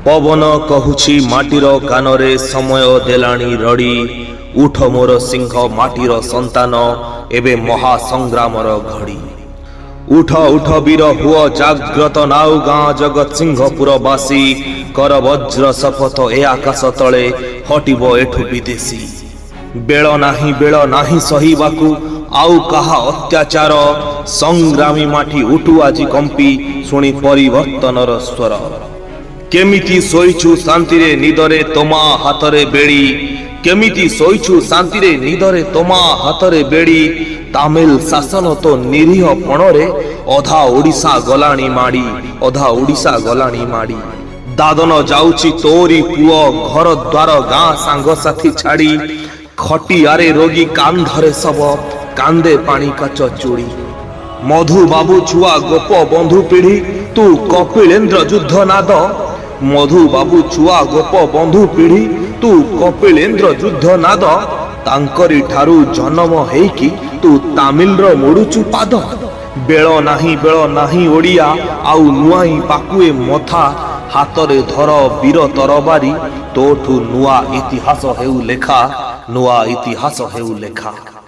पवन कहूछि माटीर कानरे समय देलाणी रड़ी उठ मोर सिंह माटीर संतान एबे महासंग्रामर घड़ी उठ उठ वीर हुओ जाग्रत नाउ गाँ जगत सिंहपुरवासी कर वज्र शपथ ए आकाश तले हटिब एठु विदेशी बेल नाही सहिबाकू आउ कहा अत्याचार संग्रामी माटी उठु आजि कंपी शुणी परिवर्तनर स्वर केमिति सोईछु शांतिरे निदरे तोमा हातरे बेड़ी केमिति सोईछु शांतिरे निदरे तोमा हातरे बेड़ी तामिल शासन तो निरीह पणरे अधा ओडिशा गलाणी माड़ी अधा ओडिशा गलाणी माड़ी दादन जाउची तोरी पुओ घर द्वार गाँ सांग साथी छाड़ी खटियारे रोगी कांधरे सब कांदे पानी काच चूड़ी मधु बाबू छुआ गोप बंधु पीढ़ी तू कपिलेन्द्र युद्ध नाद मधु बाबू छुआ गोप बंधु पीढ़ी तू कपिलेन्द्र युद्ध नाद तांकरी ठारू जन्म हेकी तू तामिल रो मोड़ुचु पाद बेल नाही ओडिया आउ नुआई पाकुए मथा हातरे धर वीर तरबारी तोठू नुआ इतिहास हेउ लेखा नुआ इतिहास हेउ लेखा।